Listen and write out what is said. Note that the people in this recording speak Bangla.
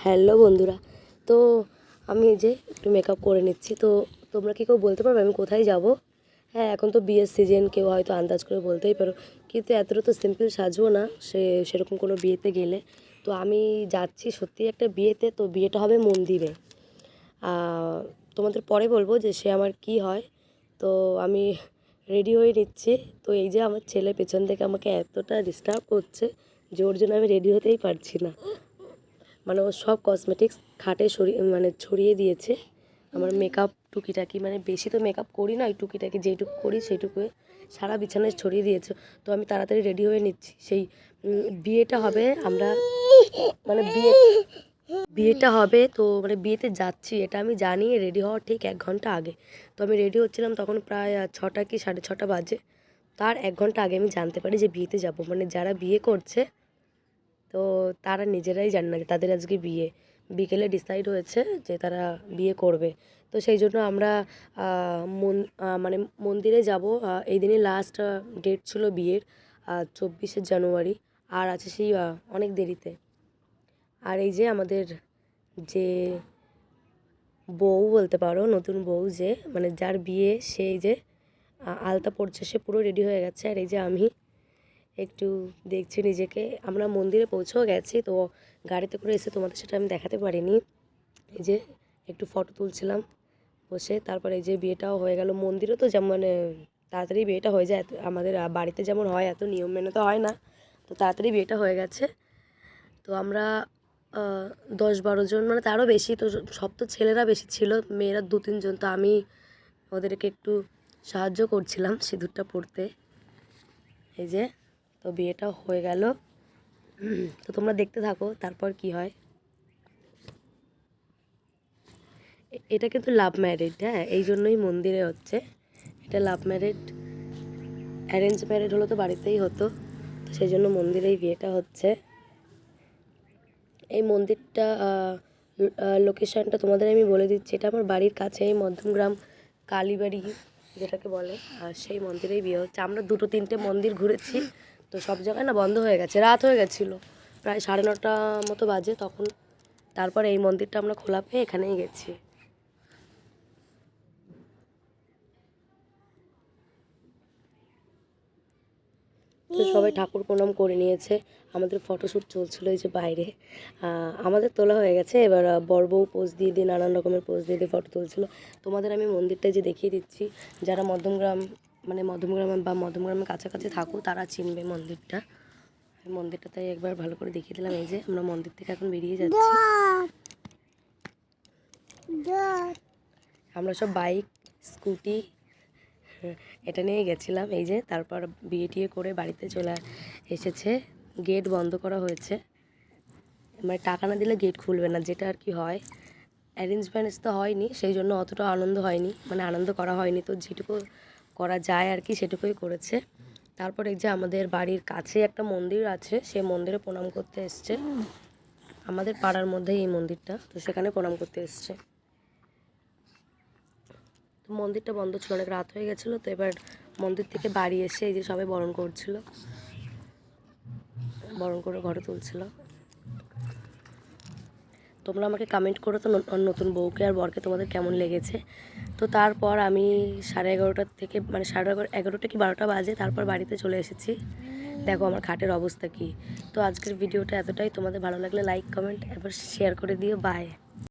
হ্যালো বন্ধুরা। তো আমি এই যে একটু মেকআপ করে নিচ্ছি। তো তোমরা কি কেউ বলতে পারবে আমি কোথায় যাব? হ্যাঁ, এখন তো বিয়ের সিজন, কেউ হয়তো আন্দাজ করে বলতেই পারো, কিন্তু এতটা তো সিম্পল সাজবো না সেরকম কোনো বিয়েতে গেলে। তো আমি যাচ্ছি সত্যি একটা বিয়েতে, তো বিয়েটা হবে মন্দিরে। তোমাদের পরে বলবো যে সে আমার কি হয়। তো আমি রেডি হয়ে নিচ্ছি। তো এই যে আমার ছেলে পেছন থেকে আমাকে এতটা ডিস্টার্ব করছে যে ওর জন্য আমি রেডি হতেই পারছি না। মানে ও সব কসমেটিক্স খাটে ছড়িয়ে দিয়েছে। আমার মেকআপ টুকিটাকি, মানে বেশি তো মেকআপ করি না, ওই টুকিটাকি যেইটুকু করি সেইটুকু সারা বিছানায় ছড়িয়ে দিয়েছে। তো আমি তাড়াতাড়ি রেডি হয়ে নিচ্ছি। সেই বিয়েটা হবে, আমরা মানে বিয়েটা হবে, তো মানে বিয়েতে যাচ্ছি এটা আমি জানি রেডি হওয়ার ঠিক 1 ঘন্টা আগে। তো আমি রেডি হচ্ছিলাম তখন প্রায় 6টা কি 6:30 বাজে। তার 1 ঘন্টা আগে আমি জানতে পারি যে বিয়েতে যাব। মানে যারা বিয়ে করছে তো তারা নিজেরাই জানে না যে তাদের আজকে বিয়ে। বিকেলে ডিসাইড হয়েছে যে তারা বিয়ে করবে। তো সেই জন্য আমরা মানে মন্দিরে যাব। এই দিনই লাস্ট ডেট ছিল বিয়ের, 24শে জানুয়ারি। আর আছে সেই অনেক দেরিতে। আর এই যে আমাদের যে বউ বলতে পারো, নতুন বউ, যে মানে যার বিয়ে, সেই যে আলতা পড়ছে, সে পুরো রেডি হয়ে গেছে। আর এই যে আমি একটু দেখছি নিজেকে। আমরা মন্দিরে পৌঁছেও গেছি, তো গাড়িতে করে এসে তোমাদের সেটা আমি দেখাতে পারিনি। এই যে একটু ফটো তুলছিলাম বসে। তারপরে এই যে বিয়েটাও হয়ে গেল। মন্দিরে তো যেমন মানে তাড়াতাড়ি বিয়েটা হয়ে যায়, আমাদের বাড়িতে যেমন হয় এত নিয়ম মেনে তো হয় না। তো তাড়াতাড়ি বিয়েটা হয়ে গেছে। তো আমরা 10-12 জন, মানে তারও বেশি। তো সব তো ছেলেরা বেশি ছিল, মেয়েরা 2-3 জন। তো আমি ওদেরকে একটু সাহায্য করছিলাম সিঁদুরটা পরতে। এই যে, তো বিয়েটাও হয়ে গেল। তো তোমরা দেখতে থাকো তারপর কি হয়। এটা কিন্তু লাভ ম্যারেড, হ্যাঁ, এই জন্যই মন্দিরে হচ্ছে। এটা লাভ ম্যারেড। অ্যারেঞ্জ ম্যারেড হলো তো বাড়িতেই হতো, তো সেই জন্য মন্দিরেই বিয়েটা হচ্ছে। এই মন্দিরটা লোকেশানটা তোমাদের আমি বলে দিচ্ছি। এটা আমার বাড়ির কাছেই, মধ্যমগ্রাম কালীবাড়ি যেটাকে বলে, আর সেই মন্দিরেই বিয়ে হচ্ছে। আমরা 2-3টে মন্দির ঘুরেছি, তো সব জায়গায় না বন্ধ হয়ে গেছে, রাত হয়ে গেছিলো, প্রায় 9:30 মতো বাজে তখন। তারপর এই মন্দিরটা আমরা খোলা পেয়ে এখানেই গেছি। তো সবাই ঠাকুর প্রণাম করে নিয়েছে। আমাদের ফটোশ্যুট চলছিল এই যে বাইরে। আমাদের তোলা হয়ে গেছে, এবার বর বউ পোজ দিয়ে দিয়ে নানান রকমের পোজ দিয়ে দিয়ে ফটো তুলছিল। তোমাদের আমি মন্দিরটা যে দেখিয়ে দিচ্ছি, যারা মধ্যমগ্রাম মানে মধ্যমগ্রামে বা মধ্যমগ্রামের কাছাকাছি থাকো তারা চিনবে মন্দিরটা। মন্দিরটা তাই একবার ভালো করে দেখিয়ে দিলাম। এই যে আমরা মন্দির থেকে এখন বেরিয়ে যাচ্ছি। আমরা সব বাইক, স্কুটি এটা নিয়ে গেছিলাম। এই যে তারপর বিয়ে টিয়ে করে বাড়িতে চলে এসেছে। গেট বন্ধ করা হয়েছে, মানে টাকা না দিলে গেট খুলবে না, যেটা আর কি হয়। অ্যারেঞ্জ ম্যারেজ তো হয়নি, সেই জন্য অতটা আনন্দ হয়নি, মানে আনন্দ করা হয়নি। তো যেটুকু করা যায় আর কি সেটুকুই করেছে। তারপর এই যে আমাদের বাড়ির কাছে একটা মন্দির আছে, সেই মন্দিরে প্রণাম করতে এসছে। আমাদের পাড়ার মধ্যেই এই মন্দিরটা, তো সেখানে প্রণাম করতে এসছে। তো মন্দিরটা বন্ধ ছিল, অনেক রাত হয়ে গেছিলো। তো এবার মন্দির থেকে বাড়ি এসে এই যে সবাই বরণ করছিল, বরণ করে ঘরে তুলছিল। তোমরা আমাকে কমেন্ট করো তো নতুন বউকে আর বরকে তোমাদের কেমন লেগেছে। তো তারপর আমি 11:30 থেকে, মানে 11:30 কি 12টা বাজে, তারপর বাড়িতে চলে এসেছি। দেখো আমার খাটের অবস্থা কী। তো আজকের ভিডিওটা এতটাই। তোমাদের ভালো লাগলে লাইক কমেন্ট এবার শেয়ার করে দিও। বাই।